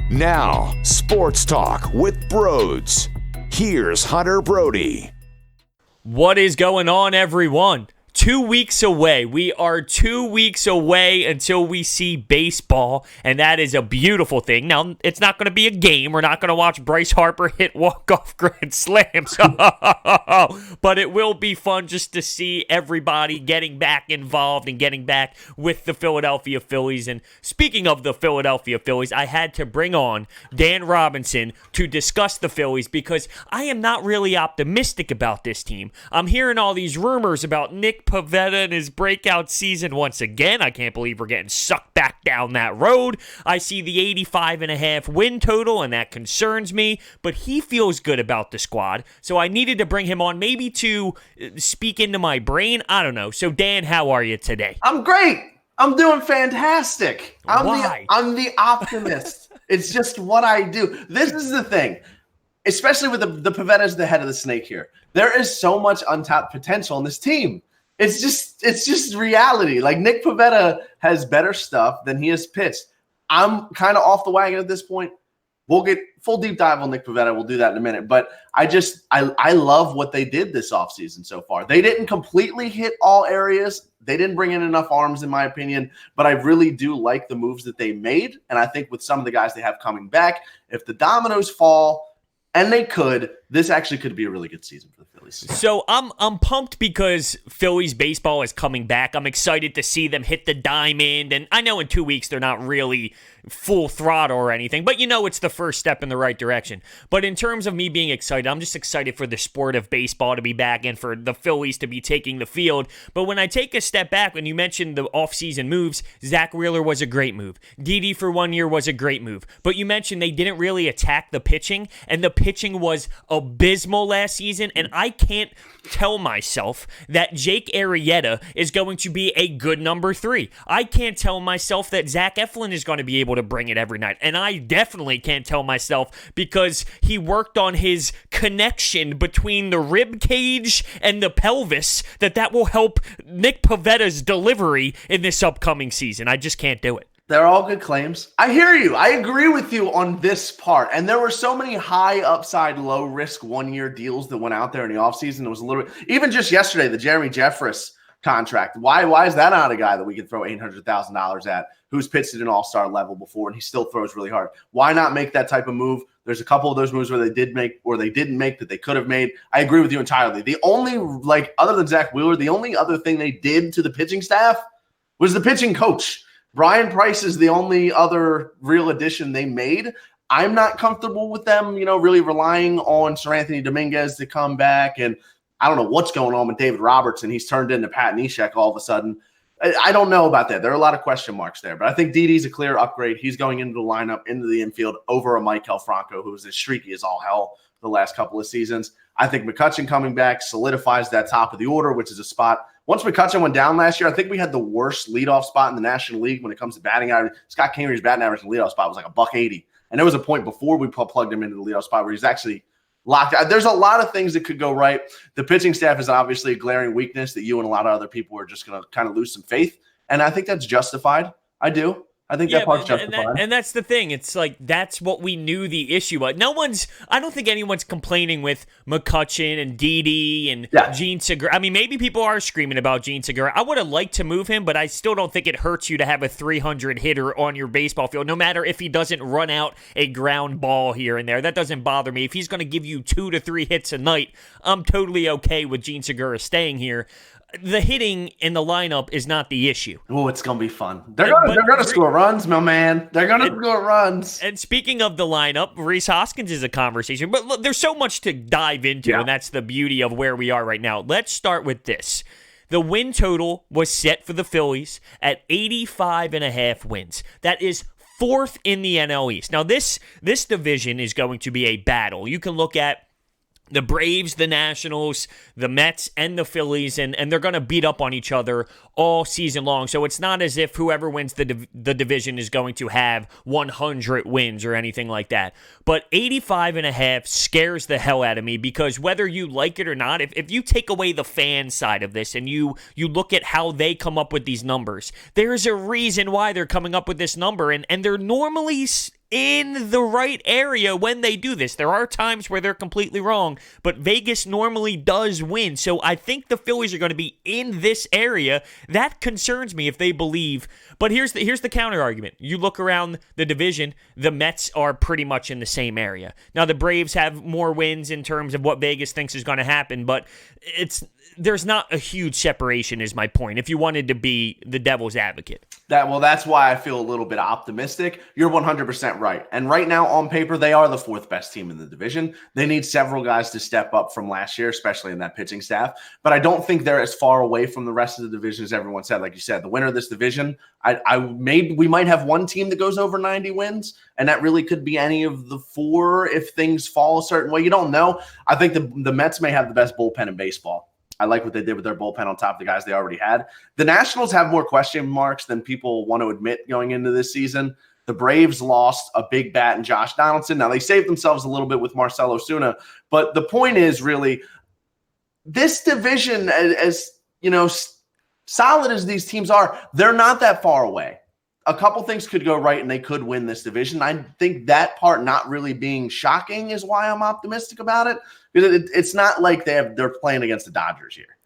Now, Sports Talk with Broads. Here's Hunter Brody. What is going on, everyone? 2 weeks away. We are 2 weeks away until we see baseball, and that is a beautiful thing. Now, it's not going to be a game. We're not going to watch Bryce Harper hit walk-off grand slams, but it will be fun just to see everybody getting back involved and getting back with the Philadelphia Phillies. And speaking of the Philadelphia Phillies, I had to bring on Dan Robinson to discuss the Phillies because I am not really optimistic about this team. I'm hearing all these rumors about Nick Pivetta and his breakout season once again. I can't believe we're getting sucked back down that road. I see the 85.5 win total, and that concerns me, but he feels good about the squad, so I needed to bring him on maybe to speak into my brain. I don't know. So, Dan, how are you today? I'm great. I'm doing fantastic. Why? I'm the optimist. It's just what I do. This is the thing, especially with the Pivetta's the head of the snake here. There is so much untapped potential in this team. It's just reality. Like, Nick Pivetta has better stuff than he has pitched. I'm kind of off the wagon at this point. We'll get full deep dive on Nick Pivetta. We'll do that in a minute. But I love what they did this offseason so far. They didn't completely hit all areas. They didn't bring in enough arms, in my opinion. But I really do like the moves that they made. And I think with some of the guys they have coming back, if the dominoes fall, and they could, this actually could be a really good season for the Phillies. So I'm pumped because Phillies baseball is coming back. I'm excited to see them hit the diamond. And I know in 2 weeks they're not really full throttle or anything, but it's the first step in the right direction. But in terms of me being excited, I'm just excited for the sport of baseball to be back and for the Phillies to be taking the field. But when I take a step back, when you mentioned the offseason moves, Zach Wheeler was a great move. Didi for 1 year was a great move. But you mentioned they didn't really attack the pitching, and the pitching was abysmal last season, and I can't tell myself that Jake Arrieta is going to be a good number 3. I can't tell myself that Zach Eflin is going to be able to bring it every night, and I definitely can't tell myself because he worked on his connection between the rib cage and the pelvis that will help Nick Pivetta's delivery in this upcoming season. I just can't do it. They're all good claims. I hear you. I agree with you on this part. And there were so many high upside, low risk 1 year deals that went out there in the offseason. It was a little bit, even just yesterday, the Jeremy Jeffress contract. Why is that not a guy that we could throw $800,000 at who's pitched at an all-star level before and he still throws really hard? Why not make that type of move? There's a couple of those moves where they did make or they didn't make that they could have made. I agree with you entirely. The only, other than Zach Wheeler, the only other thing they did to the pitching staff was the pitching coach. Brian Price is the only other real addition they made. I'm not comfortable with them, really relying on Sir Anthony Dominguez to come back. And I don't know what's going on with David Robertson. He's turned into Pat Neshek all of a sudden. I don't know about that. There are a lot of question marks there. But I think Didi's a clear upgrade. He's going into the lineup, into the infield over a Maikel Franco, who was as streaky as all hell the last couple of seasons. I think McCutchen coming back solidifies that top of the order, which is a spot. Once McCutchen went down last year, I think we had the worst leadoff spot in the National League when it comes to batting average. Scott Kingery's batting average in the leadoff spot was like $180. And there was a point before we plugged him into the leadoff spot where he's actually locked out. There's a lot of things that could go right. The pitching staff is obviously a glaring weakness that you and a lot of other people are just going to kind of lose some faith. And I think that's justified. I do. I think that part's justified. And that's the thing. It's like that's what we knew the issue was. I don't think anyone's complaining with McCutchen and Didi and Gene Segura. I mean, maybe people are screaming about Gene Segura. I would have liked to move him, but I still don't think it hurts you to have a 300 hitter on your baseball field, no matter if he doesn't run out a ground ball here and there. That doesn't bother me. If he's going to give you 2 to 3 hits a night, I'm totally okay with Gene Segura staying here. The hitting in the lineup is not the issue. Oh, it's going to be fun. They're going to score runs, my man. They're going to score runs. And speaking of the lineup, Rhys Hoskins is a conversation. But look, there's so much to dive into, and that's the beauty of where we are right now. Let's start with this. The win total was set for the Phillies at 85.5 wins. That is 4th in the NL East. Now, this division is going to be a battle. You can look at the Braves, the Nationals, the Mets, and the Phillies, and they're going to beat up on each other all season long. So it's not as if whoever wins the division is going to have 100 wins or anything like that. But 85.5 scares the hell out of me because whether you like it or not, if you take away the fan side of this and you look at how they come up with these numbers, there's a reason why they're coming up with this number, and they're normally in the right area when they do this. There are times where they're completely wrong, but Vegas normally does win. So I think the Phillies are going to be in this area. That concerns me if they believe. But here's the counter argument. You look around the division, the Mets are pretty much in the same area. Now the Braves have more wins in terms of what Vegas thinks is going to happen, but there's not a huge separation is my point, if you wanted to be the devil's advocate. That's why I feel a little bit optimistic. You're 100% right. And right now on paper, they are the fourth best team in the division. They need several guys to step up from last year, especially in that pitching staff. But I don't think they're as far away from the rest of the division as everyone said. Like you said, the winner of this division, we might have one team that goes over 90 wins, and that really could be any of the four if things fall a certain way. You don't know. I think the Mets may have the best bullpen in baseball. I like what they did with their bullpen on top of the guys they already had. The Nationals have more question marks than people want to admit going into this season. The Braves lost a big bat in Josh Donaldson. Now, they saved themselves a little bit with Marcell Ozuna, but the point is really this division, as you know, solid as these teams are, they're not that far away. A couple things could go right and they could win this division. I think that part not really being shocking is why I'm optimistic about it. Because it's not like they're playing against the Dodgers here.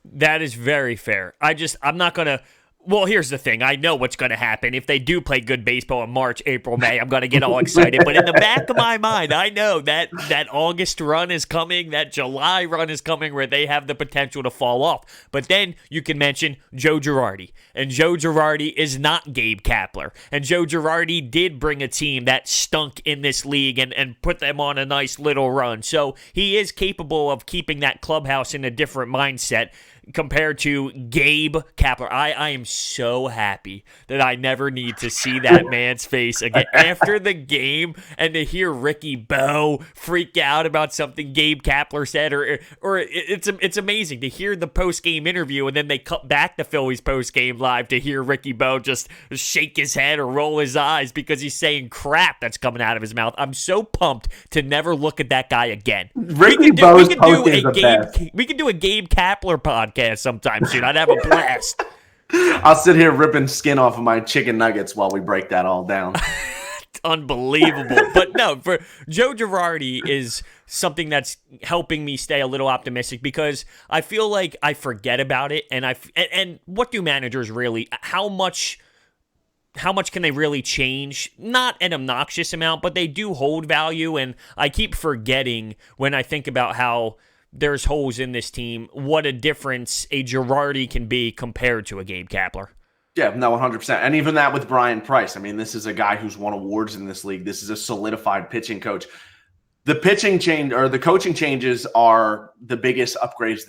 That is very fair. I'm not going to. Well, here's the thing. I know what's going to happen. If they do play good baseball in March, April, May, I'm going to get all excited. But in the back of my mind, I know that August run is coming, that July run is coming where they have the potential to fall off. But then you can mention Joe Girardi. And Joe Girardi is not Gabe Kapler. And Joe Girardi did bring a team that stunk in this league and put them on a nice little run. So he is capable of keeping that clubhouse in a different mindset compared to Gabe Kapler. I am so happy that I never need to see that man's face again after the game, and to hear Ricky Bo freak out about something Gabe Kapler said, or it's amazing to hear the post-game interview, and then they cut back the Phillies post-game live to hear Ricky Bo just shake his head or roll his eyes because he's saying crap that's coming out of his mouth. I'm so pumped to never look at that guy again. Ricky Bo's post is the best. We could do a Gabe Kapler podcast sometime soon. I'd have a blast. I'll sit here ripping skin off of my chicken nuggets while we break that all down. Unbelievable. But no, for Joe Girardi is something that's helping me stay a little optimistic because I feel like I forget about it, and what do managers really, how much can they really change? Not an obnoxious amount, but they do hold value, and I keep forgetting when I think about how there's holes in this team, what a difference a Girardi can be compared to a Gabe Kapler. Yeah, no, 100%. And even that with Brian Price. I mean, this is a guy who's won awards in this league. This is a solidified pitching coach. The pitching change or the coaching changes are the biggest upgrades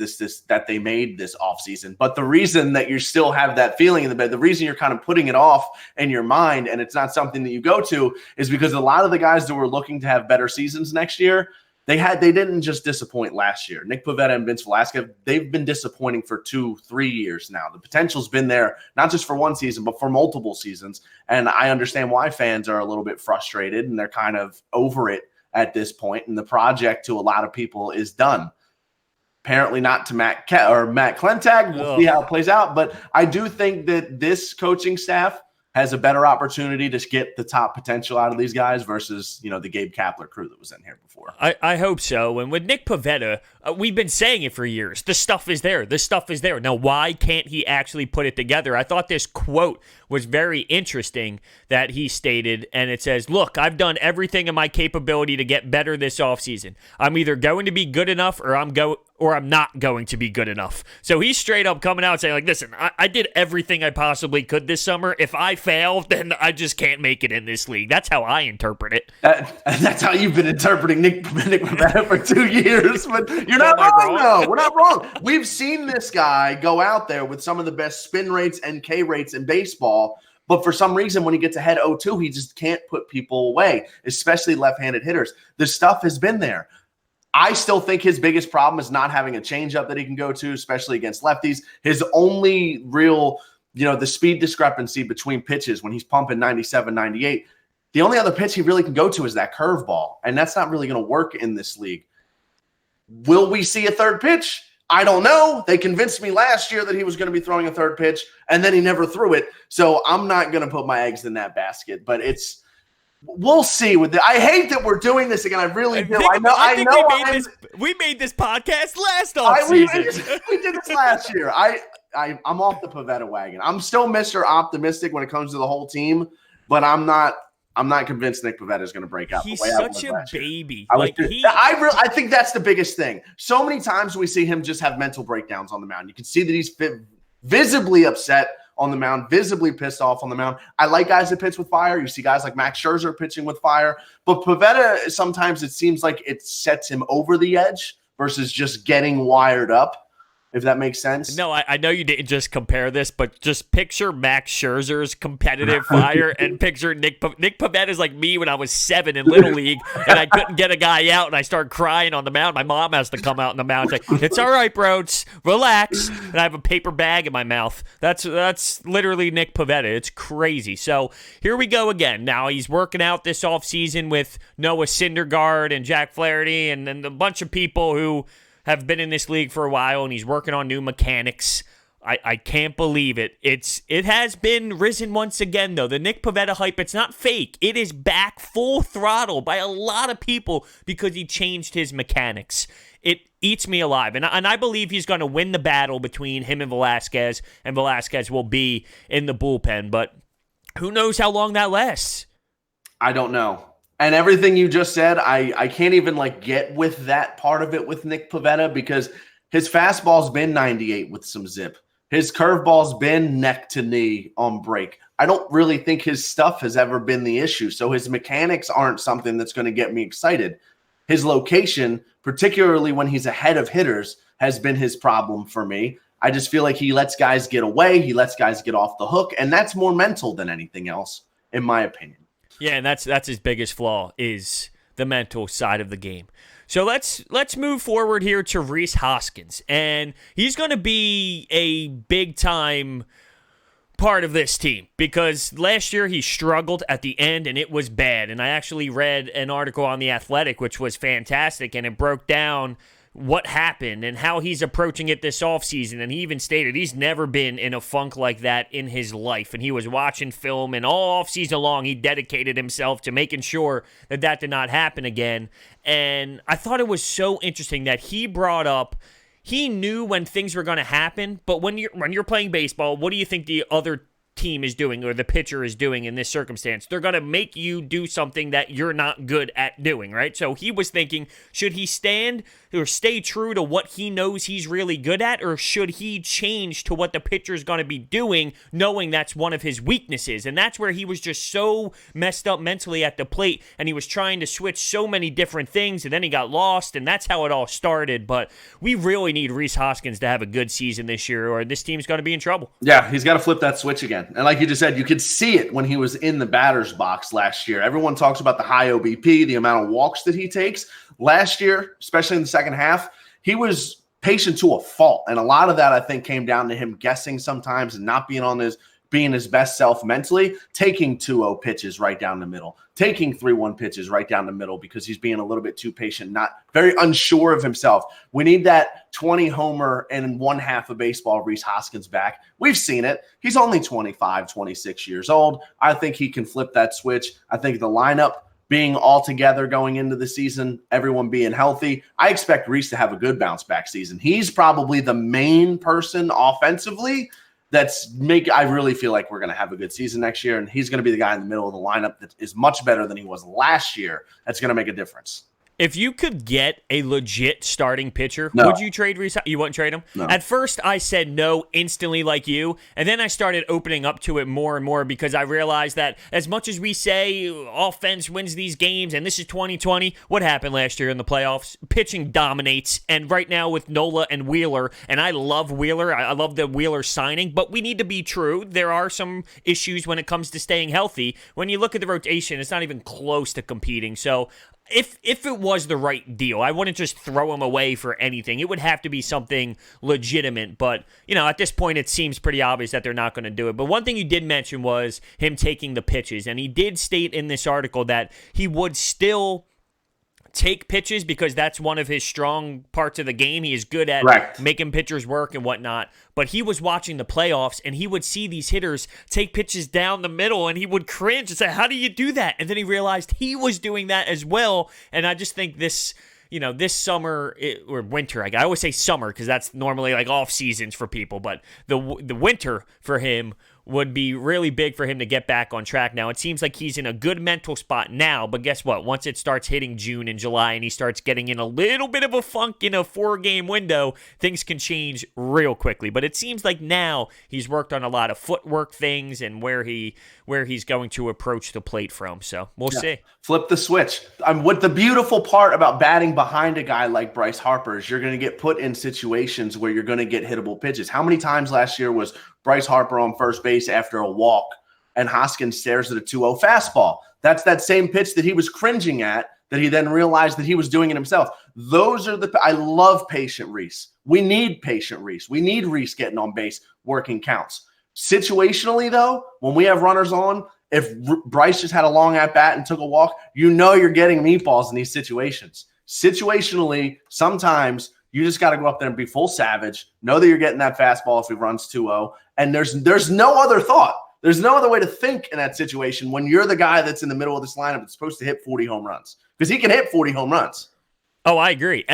that they made this offseason. But the reason that you still have that feeling in the bed, the reason you're kind of putting it off in your mind and it's not something that you go to is because a lot of the guys that were looking to have better seasons next year, they didn't just disappoint last year. Nick Pivetta and Vince Velasquez, they've been disappointing for 2-3 years now. The potential's been there, not just for one season, but for multiple seasons. And I understand why fans are a little bit frustrated and they're kind of over it at this point. And the project to a lot of people is done. Apparently not to Matt Klentak. We'll see how it plays out. But I do think that this coaching staff has a better opportunity to get the top potential out of these guys versus, the Gabe Kapler crew that was in here before. I hope so. And with Nick Pivetta, we've been saying it for years. The stuff is there. The stuff is there. Now, why can't he actually put it together? I thought this quote was very interesting that he stated, and it says, "Look, I've done everything in my capability to get better this offseason. I'm either going to be good enough or I'm not going to be good enough." So he's straight up coming out saying, listen, I did everything I possibly could this summer. If I fail, then I just can't make it in this league. That's how I interpret it. That's how you've been interpreting Nick Pivetta for 2 years. But you're not wrong, though. We're not wrong. We've seen this guy go out there with some of the best spin rates and K rates in baseball. But for some reason, when he gets ahead 0-2, he just can't put people away, especially left-handed hitters. The stuff has been there. I still think his biggest problem is not having a changeup that he can go to, especially against lefties. His only real, the speed discrepancy between pitches when he's pumping 97, 98, the only other pitch he really can go to is that curveball, and that's not really going to work in this league. Will we see a third pitch? I don't know. They convinced me last year that he was going to be throwing a third pitch, and then he never threw it. So I'm not going to put my eggs in that basket. But We'll see. I hate that we're doing this again. I really do. I think we made this podcast last offseason. We did this last year. I'm off the Pivetta wagon. I'm still Mr. Optimistic when it comes to the whole team, but I'm not convinced Nick Pivetta is going to break out. He's such a baby. I think that's the biggest thing. So many times we see him just have mental breakdowns on the mound. You can see that he's visibly upset on the mound, visibly pissed off on the mound. I like guys that pitch with fire. You see guys like Max Scherzer pitching with fire. But Pivetta, sometimes it seems like it sets him over the edge versus just getting wired up, if that makes sense. No, I know you didn't just compare this, but just picture Max Scherzer's competitive fire and picture Nick Pivetta is like me when I was 7 in Little League and I couldn't get a guy out and I started crying on the mound. My mom has to come out on the mound and say, "It's all right, bro. Relax." And I have a paper bag in my mouth. That's literally Nick Pivetta. It's crazy. So here we go again. Now he's working out this offseason with Noah Syndergaard and Jack Flaherty and a bunch of people who have been in this league for a while, and he's working on new mechanics. I can't believe it. It has been risen once again, though. The Nick Pivetta hype, it's not fake. It is back full throttle by a lot of people because he changed his mechanics. It eats me alive, and I believe he's going to win the battle between him and Velasquez will be in the bullpen, but who knows how long that lasts? I don't know. And everything you just said, I can't even get with that part of it with Nick Pivetta because his fastball's been 98 with some zip. His curveball's been neck to knee on break. I don't really think his stuff has ever been the issue. So his mechanics aren't something that's going to get me excited. His location, particularly when he's ahead of hitters, has been his problem for me. I just feel like he lets guys get away. He lets guys get off the hook. And that's more mental than anything else, in my opinion. Yeah, and that's his biggest flaw is the mental side of the game. So let's move forward here to Rhys Hoskins, and he's going to be a big-time part of this team because last year he struggled at the end, and it was bad. And I actually read an article on The Athletic, which was fantastic, and it broke down what happened and how he's approaching it this offseason. And he even stated he's never been in a funk like that in his life. And he was watching film, and all offseason long, he dedicated himself to making sure that did not happen again. And I thought it was so interesting that he brought up, he knew when things were going to happen, but when you're playing baseball, what do you think the other team is doing or the pitcher is doing in this circumstance? They're going to make you do something that you're not good at doing, right? So he was thinking, should he stand or stay true to what he knows he's really good at, or should he change to what the pitcher is going to be doing, knowing that's one of his weaknesses? And that's where he was just so messed up mentally at the plate, and he was trying to switch so many different things, and then he got lost, and that's how it all started. But we really need Rhys Hoskins to have a good season this year, or this team's going to be in trouble. Yeah, he's got to flip that switch again. And like you just said, you could see it when he was in the batter's box last year. Everyone talks about the high OBP, the amount of walks that he takes. Last year, especially in the second half, he was patient to a fault. And a lot of that, I think, came down to him guessing sometimes and not being his best self mentally, taking 2-0 pitches right down the middle, taking 3-1 pitches right down the middle because he's being a little bit too patient, not very unsure of himself. We need that 20 homer and one half of baseball Rhys Hoskins back. We've seen it. He's only 25, 26 years old. I think he can flip that switch. I think the lineup being all together going into the season, everyone being healthy, I expect Rhys to have a good bounce back season. He's probably the main person offensively I really feel like we're going to have a good season next year, and he's going to be the guy in the middle of the lineup that is much better than he was last year. That's going to make a difference. If you could get a legit starting pitcher, No. would you trade Rhys? You wouldn't trade him? No. At first, I said no instantly like you, and then I started opening up to it more and more because I realized that as much as we say offense wins these games, and this is 2020, what happened last year in the playoffs? Pitching dominates, and right now with Nola and Wheeler, and I love Wheeler, I love the Wheeler signing, but we need to be true. There are some issues when it comes to staying healthy. When you look at the rotation, it's not even close to competing, so If it was the right deal, I wouldn't just throw him away for anything. It would have to be something legitimate. But, at this point, it seems pretty obvious that they're not going to do it. But one thing you did mention was him taking the pitches. And he did state in this article that he would still take pitches because that's one of his strong parts of the game. He is good at Correct. making pitchers work and whatnot. But he was watching the playoffs, and he would see these hitters take pitches down the middle, and he would cringe and say, how do you do that? And then he realized he was doing that as well. And I just think this summer or winter, I always say summer because that's normally like off seasons for people, but the winter for him would be really big for him to get back on track now. It seems like he's in a good mental spot now, but guess what? Once it starts hitting June and July and he starts getting in a little bit of a funk in a 4-game window, things can change real quickly. But it seems like now he's worked on a lot of footwork things and where he's going to approach the plate from. So we'll see. Flip the switch. What the beautiful part about batting behind a guy like Bryce Harper is you're going to get put in situations where you're going to get hittable pitches. How many times last year was Bryce Harper on first base after a walk and Hoskins stares at a 2-0 fastball? That's that same pitch that he was cringing at that he then realized that he was doing it himself. I love patient Rhys. We need patient Rhys. We need Rhys getting on base, working counts. Situationally, though, when we have runners on, if Bryce just had a long at-bat and took a walk, you're getting meatballs in these situations. Situationally, sometimes you just got to go up there and be full savage, know that you're getting that fastball if he runs 2-0, and there's no other thought. There's no other way to think in that situation when you're the guy that's in the middle of this lineup that's supposed to hit 40 home runs. Because he can hit 40 home runs. Oh, I agree.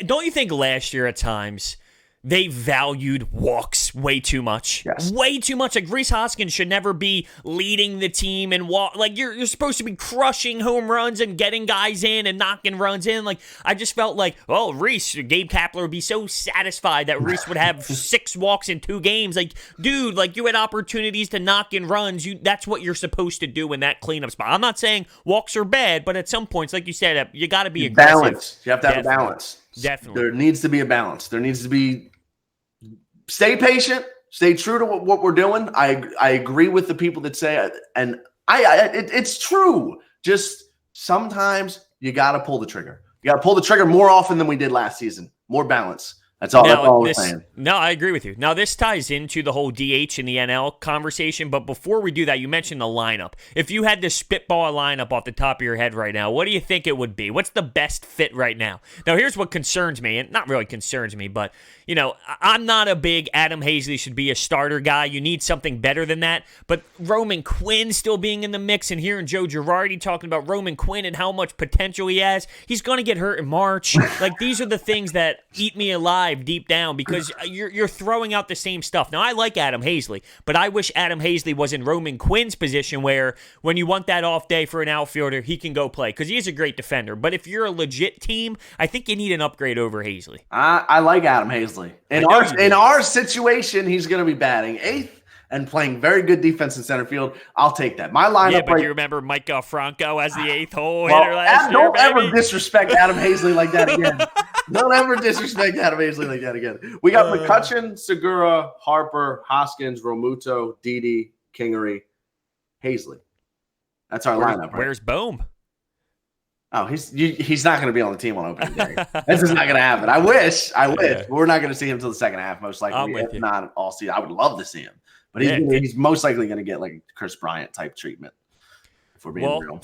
Don't you think last year at times they valued walks way too much? Yes. Way too much. Like Rhys Hoskins should never be leading the team and walk. Like you're supposed to be crushing home runs and getting guys in and knocking runs in. Like I just felt like, Rhys, Gabe Kapler would be so satisfied that Rhys would have 6 walks in 2 games. Like, dude, like you had opportunities to knock in runs. That's what you're supposed to do in that cleanup spot. I'm not saying walks are bad, but at some points, like you said, you got to be aggressive. Balance. You have to have a balance. Definitely. There needs to be a balance. There needs to be. Stay patient. Stay true to what we're doing. I agree with the people that say, and it's true. Just sometimes you got to pull the trigger. You got to pull the trigger more often than we did last season. More balance. That's all I'm saying. No, I agree with you. Now, this ties into the whole DH in the NL conversation, but before we do that, you mentioned the lineup. If you had to spitball a lineup off the top of your head right now, what do you think it would be? What's the best fit right now? Now, here's what concerns me, and not really concerns me, but, I'm not a big Adam Hazley should be a starter guy. You need something better than that, but Roman Quinn still being in the mix, and hearing Joe Girardi talking about Roman Quinn and how much potential he has, he's going to get hurt in March. Like, these are the things that eat me alive deep down because you're throwing out the same stuff. Now, I like Adam Hazley, but I wish Adam Hazley was in Roman Quinn's position where when you want that off day for an outfielder, he can go play because he is a great defender. But if you're a legit team, I think you need an upgrade over Hazley. I like Adam Hazley. In our situation, he's going to be batting 8th and playing very good defense in center field. I'll take that. My lineup. Yeah, but you remember Mike Franco as the 8th hole well, hitter last year, don't ever disrespect Adam Hazley like that again. Don't ever disrespect Adam Hazley like that again. We got McCutchen, Segura, Harper, Hoskins, Romuto, Didi, Kingery, Hazley. That's our lineup. Right? Where's Bohm? Oh, he's not going to be on the team on opening day. This is not going to happen. I wish. Yeah. We're not going to see him until the second half, most likely. If not all season, I would love to see him, but he's most likely going to get like Chris Bryant type treatment. If we're being real.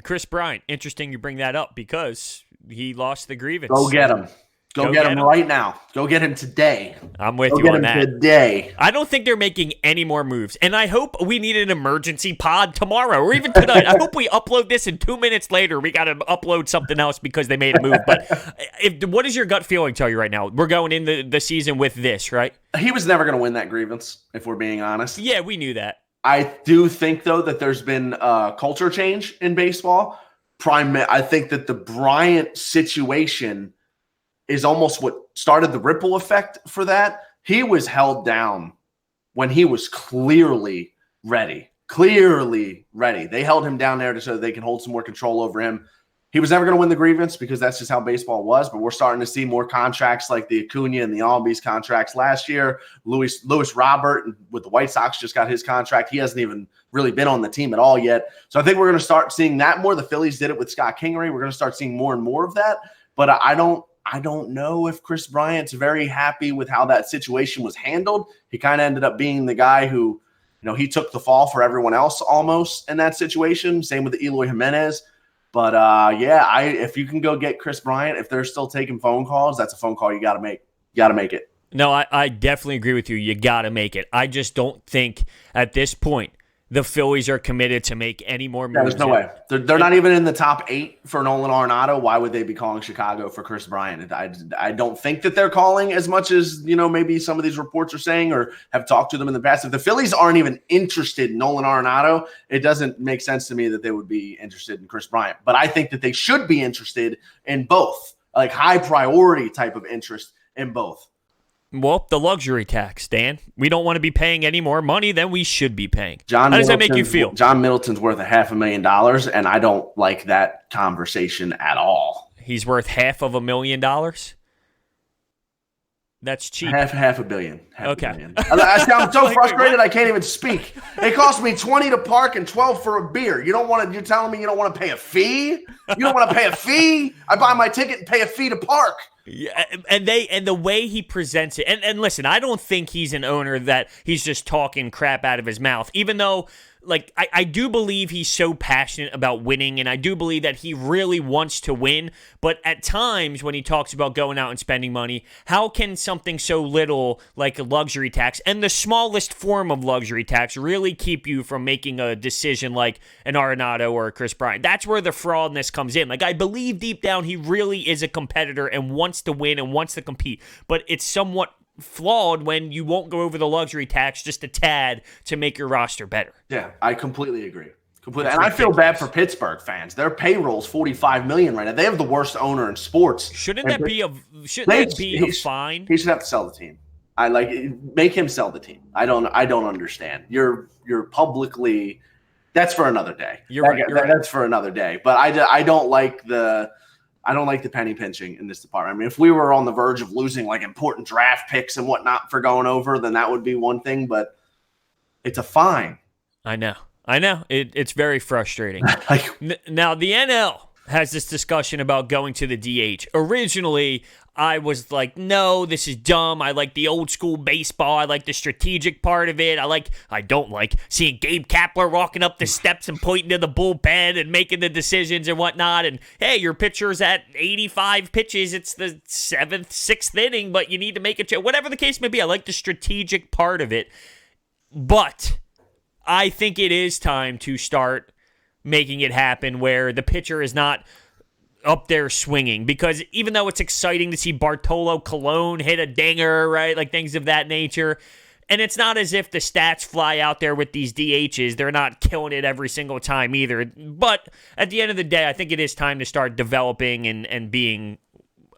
Chris Bryant, interesting you bring that up because he lost the grievance. Go get him. Go get him right now. Go get him today. I'm with you on that. Today. I don't think they're making any more moves. And I hope we need an emergency pod tomorrow or even tonight. I hope we upload this and 2 minutes later we got to upload something else because they made a move. But what does your gut feeling tell you right now? We're going in the season with this, right? He was never going to win that grievance, if we're being honest. Yeah, we knew that. I do think, though, that there's been a culture change in baseball. I think that the Bryant situation is almost what started the ripple effect for that. He was held down when he was clearly ready. They held him down there so that they can hold some more control over him. He was never going to win the grievance because that's just how baseball was, but we're starting to see more contracts like the Acuna and the Albies contracts last year. Louis Robert with the White Sox just got his contract. He hasn't even really been on the team at all yet. So I think we're going to start seeing that more. The Phillies did it with Scott Kingery. We're going to start seeing more and more of that, but I don't know if Chris Bryant's very happy with how that situation was handled. He kind of ended up being the guy who, he took the fall for everyone else almost in that situation. Same with Eloy Jimenez. But if you can go get Chris Bryant, if they're still taking phone calls, that's a phone call you got to make. You got to make it. No, I definitely agree with you. You got to make it. I just don't think at this point the Phillies are committed to make any more moves. There's no way. They're not even in the top 8 for Nolan Arenado. Why would they be calling Chicago for Chris Bryant? I don't think that they're calling as much as, maybe some of these reports are saying or have talked to them in the past. If the Phillies aren't even interested in Nolan Arenado, it doesn't make sense to me that they would be interested in Chris Bryant. But I think that they should be interested in both, like high priority type of interest in both. Well, the luxury tax, Dan. We don't want to be paying any more money than we should be paying. How does that make you feel? John Middleton's worth $500,000, and I don't like that conversation at all. He's worth $500,000? That's cheap. Half a billion. Okay. I'm so frustrated I can't even speak. It cost me $20 to park and $12 for a beer. You're telling me you don't want to pay a fee? You don't want to pay a fee? I buy my ticket and pay a fee to park. Yeah, and the way he presents it, and listen, I don't think he's an owner that he's just talking crap out of his mouth, even though, like, I do believe he's so passionate about winning, and I do believe that he really wants to win, but at times when he talks about going out and spending money, how can something so little like a luxury tax, and the smallest form of luxury tax, really keep you from making a decision like an Arenado or a Chris Bryant? That's where the fraudness comes in. Like, I believe deep down he really is a competitor and wants to win and wants to compete, but it's somewhat flawed when you won't go over the luxury tax just a tad to make your roster better. Yeah, I completely agree. And I feel bad for Pittsburgh fans. Their payroll's $45 million right now. They have the worst owner in sports. Shouldn't that be a fine? He should have to sell the team. Make him sell the team. I don't understand. You're publicly. That's for another day. You're right. That's for another day. But I don't like the penny pinching in this department. I mean, if we were on the verge of losing like important draft picks and whatnot for going over, then that would be one thing, but it's a fine. I know. It's very frustrating. Now, the NL has this discussion about going to the DH. Originally, I was like, no, this is dumb. I like the old school baseball. I like the strategic part of it. I don't like seeing Gabe Kapler walking up the steps and pointing to the bullpen and making the decisions and whatnot. And hey, your pitcher's at 85 pitches. It's the 7th, 6th inning, but you need to make it. Whatever the case may be, I like the strategic part of it. But I think it is time to start making it happen where the pitcher is not up there swinging, because even though it's exciting to see Bartolo Colon hit a dinger, right, like things of that nature, and it's not as if the stats fly out there with these DHs. They're not killing it every single time either. But at the end of the day, I think it is time to start developing and being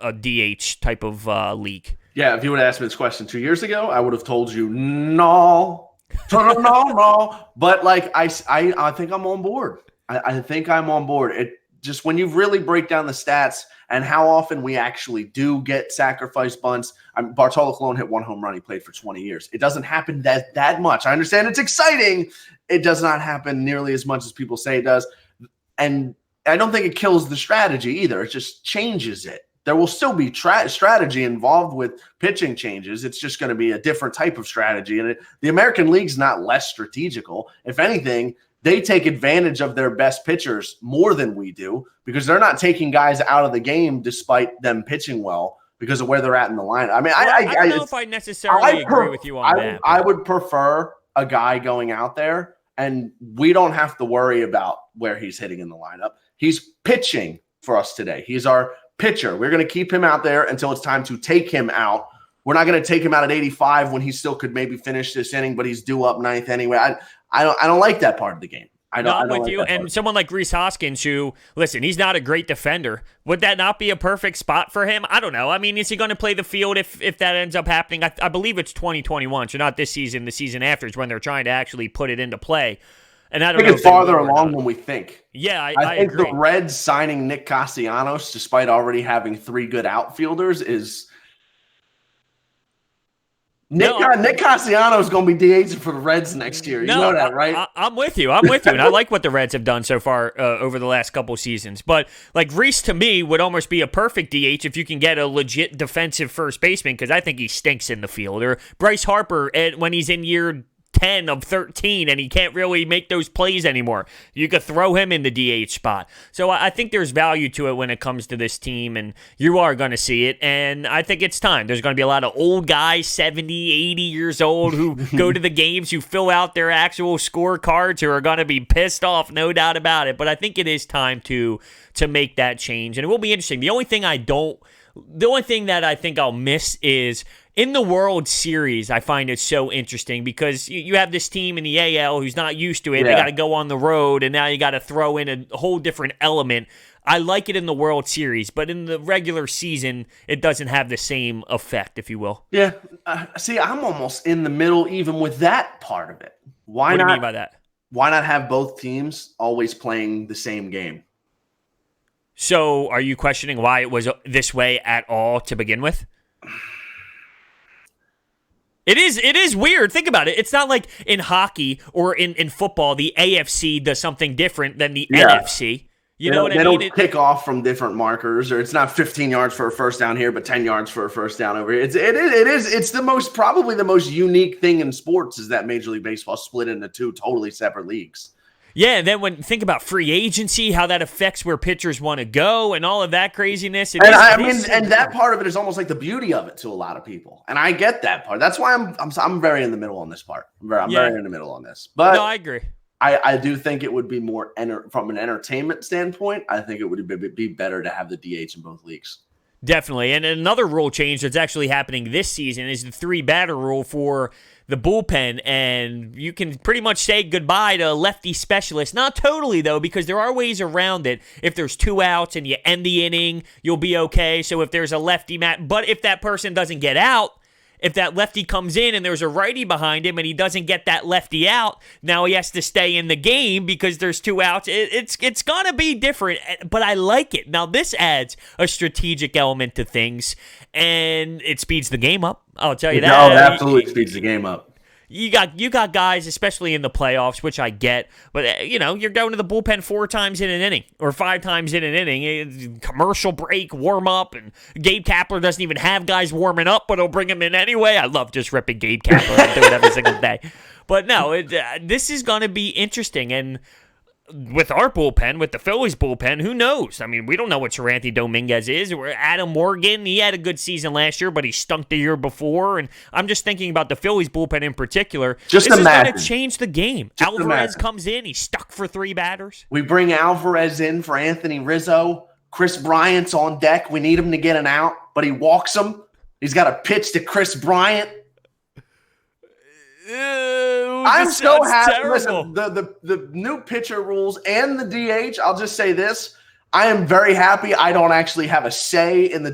a DH type of league. Yeah, if you would have asked me this question 2 years ago, I would have told you no. But like I think I'm on board. I think I'm on board. It just, when you really break down the stats and how often we actually do get sacrifice bunts. Bartolo Colon hit 1 home run. He played for 20 years. It doesn't happen that much. I understand it's exciting. It does not happen nearly as much as people say it does. And I don't think it kills the strategy either. It just changes it. There will still be strategy involved with pitching changes. It's just going to be a different type of strategy. And the American League's not less strategical. If anything, they take advantage of their best pitchers more than we do, because they're not taking guys out of the game despite them pitching well because of where they're at in the lineup. I mean, I don't know if I necessarily agree with you on that. I would prefer a guy going out there, and we don't have to worry about where he's hitting in the lineup. He's pitching for us today. He's our pitcher. We're going to keep him out there until it's time to take him out. We're not going to take him out at 85 when he still could maybe finish this inning, but he's due up 9th anyway. I don't like that part of the game. I'm with you. And someone like Rhys Hoskins, who, listen, he's not a great defender. Would that not be a perfect spot for him? I don't know. I mean, is he going to play the field if that ends up happening? I believe it's 2021, so not this season. The season after is when they're trying to actually put it into play. And I think it's farther along than we think. Yeah, I think agree. The Reds signing Nick Castellanos, despite already having 3 good outfielders, is Nick Castellanos is going to be DH for the Reds next year. You know that, right? I'm with you. And I like what the Reds have done so far over the last couple seasons. But like Rhys, to me, would almost be a perfect DH if you can get a legit defensive first baseman, because I think he stinks in the field. Or Bryce Harper, when he's in year 10 of 13 and he can't really make those plays anymore. You could throw him in the DH spot. So I think there's value to it when it comes to this team, and you are going to see it, and I think it's time. There's going to be a lot of old guys, 70, 80 years old, who go to the games, who fill out their actual scorecards, who are going to be pissed off, no doubt about it. But I think it is time to make that change, and it will be interesting. The only thing that I think I'll miss is in the World Series. I find it so interesting because you have this team in the AL who's not used to it. Yeah. They got to go on the road, and now you got to throw in a whole different element. I like it in the World Series, but in the regular season, it doesn't have the same effect, if you will. Yeah. See, I'm almost in the middle even with that part of it. What do you mean by that? Why not have both teams always playing the same game? So are you questioning why it was this way at all to begin with? It is weird. Think about it. It's not like in hockey or in football, the AFC does something different than the NFC. You know what I mean? They don't kick off from different markers, or it's not 15 yards for a first down here, but 10 yards for a first down over here. It's probably the most unique thing in sports is that Major League Baseball split into two totally separate leagues. Yeah, and then think about free agency, how that affects where pitchers want to go, and all of that craziness. And that part of it is almost like the beauty of it to a lot of people, and I get that part. That's why I'm very in the middle on this part. I'm very in the middle on this. But no, I agree. I do think it would be more from an entertainment standpoint. I think it would be better to have the DH in both leagues. Definitely, and another rule change that's actually happening this season is the 3-batter rule for the bullpen, and you can pretty much say goodbye to lefty specialists. Not totally, though, because there are ways around it. If there's 2 outs and you end the inning, you'll be okay. So if there's a lefty but if that person doesn't get out, if that lefty comes in and there's a righty behind him and he doesn't get that lefty out, now he has to stay in the game because there's 2 outs. It's going to be different, but I like it. Now, this adds a strategic element to things, and it speeds the game up. I'll tell you that. No, it absolutely speeds the game up. You got guys, especially in the playoffs, which I get, but you're going to the bullpen 4 times in an inning or 5 times in an inning. Commercial break, warm up, and Gabe Kapler doesn't even have guys warming up, but he'll bring them in anyway. I love just ripping Gabe Kapler. I do it every single day. But no, this is going to be interesting, and with our bullpen, with the Phillies bullpen, who knows? I mean, we don't know what Seranthony Dominguez is. Or Adam Morgan, he had a good season last year, but he stunk the year before. And I'm just thinking about the Phillies bullpen in particular. This is going to change the game. Alvarez comes in. He's stuck for 3 batters. We bring Alvarez in for Anthony Rizzo. Chris Bryant's on deck. We need him to get an out, but he walks him. He's got a pitch to Chris Bryant. I'm so happy. Listen, the new pitcher rules and the DH, I'll just say this. I am very happy I don't actually have a say in the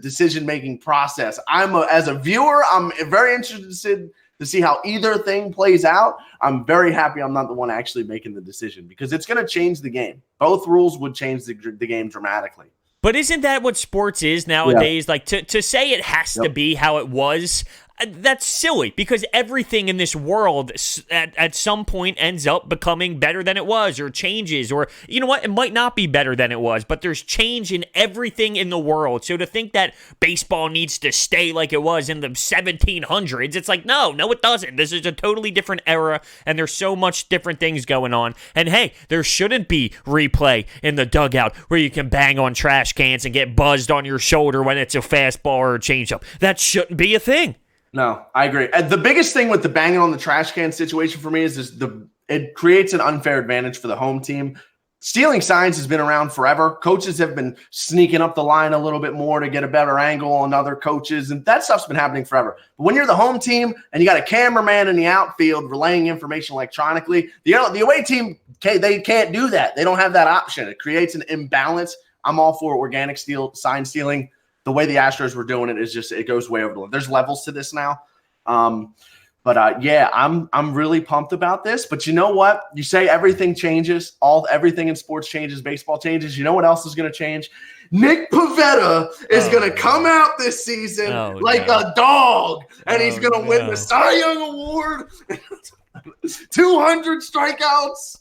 decision-making process. As a viewer, I'm very interested to see how either thing plays out. I'm very happy I'm not the one actually making the decision because it's going to change the game. Both rules would change the game dramatically. But isn't that what sports is nowadays? Yeah. Like to say it has to be how it was, that's silly because everything in this world at some point ends up becoming better than it was or changes or, you know what, it might not be better than it was, but there's change in everything in the world. So to think that baseball needs to stay like it was in the 1700s, it's like, no, it doesn't. This is a totally different era and there's so much different things going on. And hey, there shouldn't be replay in the dugout where you can bang on trash cans and get buzzed on your shoulder when it's a fastball or a changeup. That shouldn't be a thing. No, I agree. The biggest thing with the banging on the trash can situation for me is it creates an unfair advantage for the home team. Stealing signs has been around forever. Coaches have been sneaking up the line a little bit more to get a better angle on other coaches, and that stuff's been happening forever. But when you're the home team and you got a cameraman in the outfield relaying information electronically, the away team, they can't do that. They don't have that option. It creates an imbalance. I'm all for organic sign stealing. The way the Astros were doing it is just it goes way over the line. There's levels to this now. I'm really pumped about this. But you know what? You say everything changes. Everything in sports changes. Baseball changes. You know what else is going to change? Nick Pivetta is going to come out this season a dog, and he's going to win the Cy Young Award, 200 strikeouts.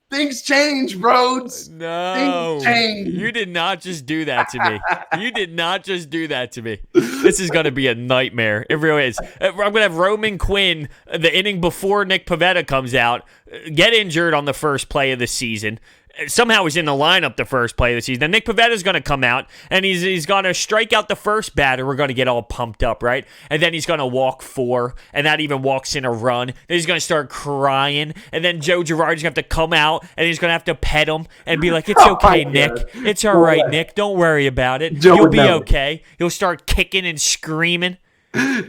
Things change, bros. No, Things change. you did not just do that to me. You did not just do that to me. This is going to be a nightmare. It really is. I'm going to have Roman Quinn, the inning before Nick Pivetta comes out, get injured on the first play of the season. Somehow he's in the lineup the first play of the season. Then Nick Pavetta's going to come out, and he's going to strike out the first batter. We're going to get all pumped up, right? And then he's going to walk 4, and that even walks in a run. Then he's going to start crying, and then Joe Girardi's going to have to come out, and he's going to have to pet him and be like, it's okay, Nick. It's all right, Nick. Don't worry about it. You'll be okay. He'll start kicking and screaming.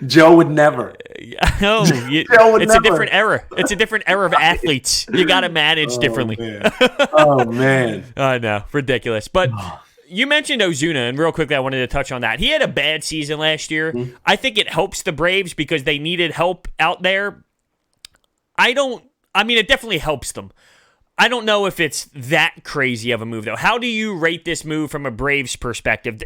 Joe would never. It's a different era. It's a different era of athletes. You got to manage differently. Man. Oh, man. I know. Ridiculous. But you mentioned Ozuna, and real quickly, I wanted to touch on that. He had a bad season last year. Mm-hmm. I think it helps the Braves because they needed help out there. It definitely helps them. I don't know if it's that crazy of a move, though. How do you rate this move from a Braves perspective?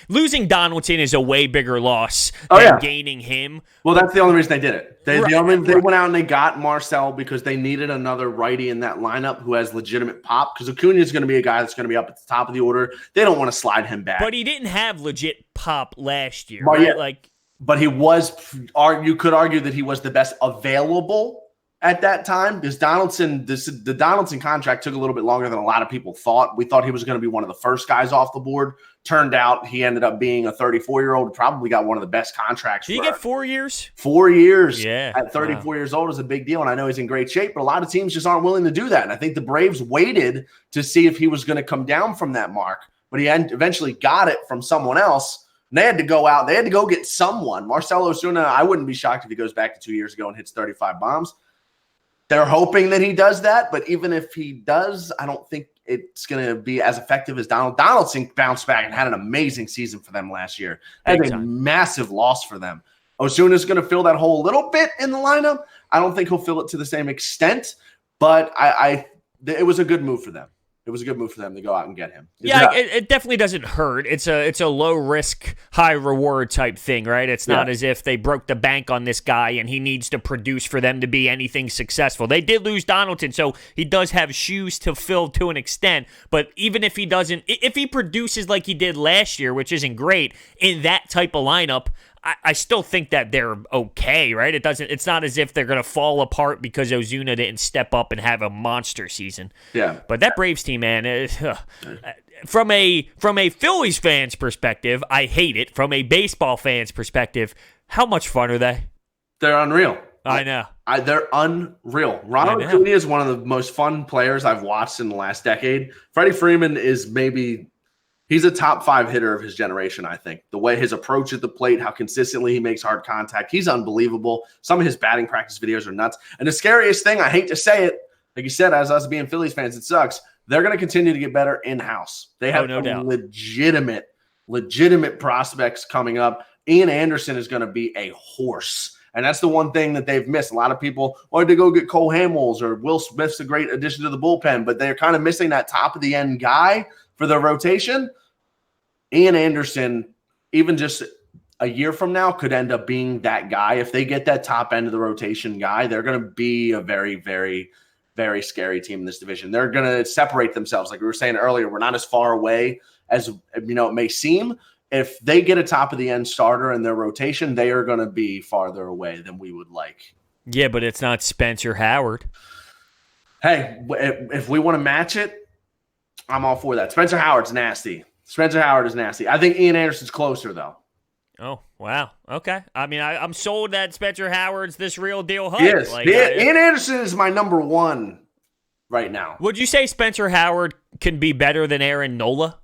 Losing Donaldson is a way bigger loss than gaining him. Well, that's the only reason they did it. They went out and they got Marcel because they needed another righty in that lineup who has legitimate pop, because Acuna is going to be a guy that's going to be up at the top of the order. They don't want to slide him back. But he didn't have legit pop last year, right? Yeah. But he was – you could argue that he was the best available at that time, because the Donaldson contract took a little bit longer than a lot of people thought. We thought he was going to be one of the first guys off the board. Turned out he ended up being a 34-year-old, probably got one of the best contracts. Did he get 4 years? 4 years at 34 years old is a big deal, and I know he's in great shape, but a lot of teams just aren't willing to do that. And I think the Braves waited to see if he was going to come down from that mark, but he eventually got it from someone else. And they had to go out. They had to go get someone. Marcell Ozuna, I wouldn't be shocked if he goes back to 2 years ago and hits 35 bombs. They're hoping that he does that, but even if he does, I don't think it's going to be as effective as Donaldson bounced back and had an amazing season for them last year. That's a massive loss for them. Ozuna's going to fill that hole a little bit in the lineup. I don't think he'll fill it to the same extent, but it was a good move for them. It was a good move for them to go out and get him. It definitely doesn't hurt. It's a low risk, high reward type thing, right? It's not as if they broke the bank on this guy and he needs to produce for them to be anything successful. They did lose Donaldson, so he does have shoes to fill to an extent. But even if he doesn't, if he produces like he did last year, which isn't great, in that type of lineup, I still think that they're okay, right? It's not as if they're going to fall apart because Ozuna didn't step up and have a monster season. Yeah. But that Braves team, man, from a Phillies fan's perspective, I hate it. From a baseball fan's perspective, how much fun are they? They're unreal. I know. They're unreal. Ronald Acuna is one of the most fun players I've watched in the last decade. Freddie Freeman is he's a top 5 hitter of his generation, I think. The way his approach at the plate, how consistently he makes hard contact, he's unbelievable. Some of his batting practice videos are nuts. And the scariest thing, I hate to say it, like you said, as us being Phillies fans, it sucks. They're going to continue to get better in-house. They have no doubt. legitimate prospects coming up. Ian Anderson is going to be a horse. And that's the one thing that they've missed. A lot of people wanted to go get Cole Hamels, or Will Smith's a great addition to the bullpen, but they're kind of missing that top-of-the-end guy for their rotation. Ian Anderson, even just a year from now, could end up being that guy. If they get that top end of the rotation guy, they're going to be a very, very, very scary team in this division. They're going to separate themselves. Like we were saying earlier, we're not as far away as it may seem. If they get a top of the end starter in their rotation, they are going to be farther away than we would like. Yeah, but it's not Spencer Howard. Hey, if we want to match it, I'm all for that. Spencer Howard's nasty. I think Ian Anderson's closer, though. Oh, wow. Okay. I mean, I'm sold that Spencer Howard's this real deal hype. Yes. Ian Anderson is my number one right now. Would you say Spencer Howard can be better than Aaron Nola?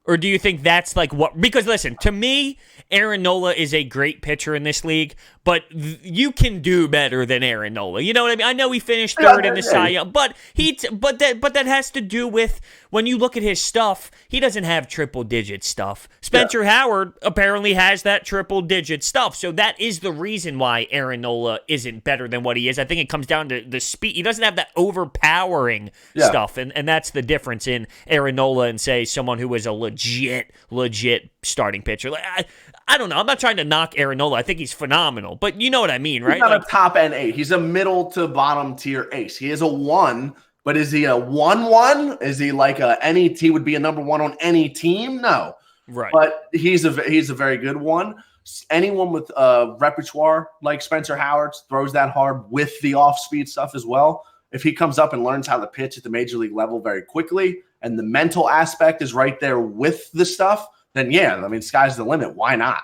Or do you think that's like what? Because listen, to me, Aaron Nola is a great pitcher in this league, but you can do better than Aaron Nola. You know what I mean? I know he finished third in the Cy Young, but that has to do with when you look at his stuff, he doesn't have triple digit stuff. Spencer Howard apparently has that triple digit stuff, so that is the reason why Aaron Nola isn't better than what he is. I think it comes down to the speed. He doesn't have that overpowering stuff, and that's the difference in Aaron Nola and say someone who is a legit starting pitcher. Like, I don't know. I'm not trying to knock Aaron Nola. I think he's phenomenal, but you know what I mean, right? He's not a top end 8. He's a middle to bottom tier ace. He is a 1, but is he a 1-1? Is he like he would be a number 1 on any team? No. Right. But he's a very good one. Anyone with repertoire like Spencer Howard throws that hard with the off-speed stuff as well. If he comes up and learns how to pitch at the major league level very quickly, and the mental aspect is right there with the stuff, then yeah, I mean, sky's the limit. Why not?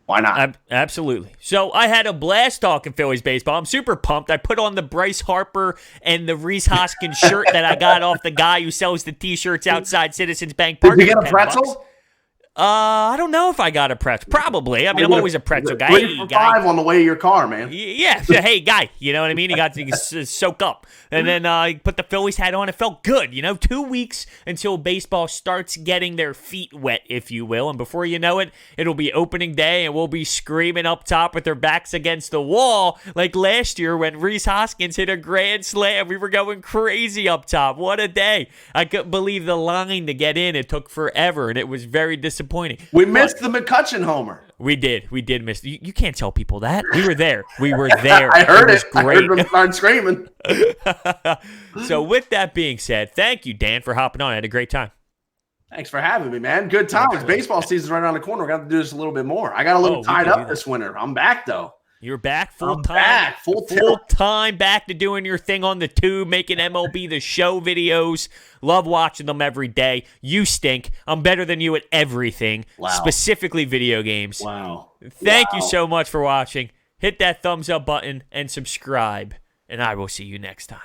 Why not? Absolutely. So I had a blast talking Phillies baseball. I'm super pumped. I put on the Bryce Harper and the Rhys Hoskins shirt that I got off the guy who sells the T-shirts outside Citizens Bank Park. Did you get a pretzel? I don't know if I got a pretzel. Probably. I mean, I'm always a pretzel guy. 3 for 5 on the way to your car, man. Yeah. Hey, guy. You know what I mean? He got to soak up. And then he put the Phillies hat on. It felt good. 2 weeks until baseball starts getting their feet wet, if you will. And before you know it, it'll be opening day, and we'll be screaming up top with their backs against the wall like last year when Rhys Hoskins hit a grand slam. We were going crazy up top. What a day. I couldn't believe the line to get in. It took forever, and it was very disappointing. We missed the McCutcheon homer. We did miss. You can't tell people that. We were there. I heard it. Great. I heard them start screaming. So with that being said, thank you, Dan, for hopping on. I had a great time. Thanks for having me, man. Good times. Baseball season's right around the corner. We're going to have to do this a little bit more. I got a little tied up this winter. I'm back, though. You're back full time. Full time back to doing your thing on the tube, making MLB The Show videos. Love watching them every day. You stink. I'm better than you at everything, specifically video games. Wow. Thank you so much for watching. Hit that thumbs up button and subscribe, and I will see you next time.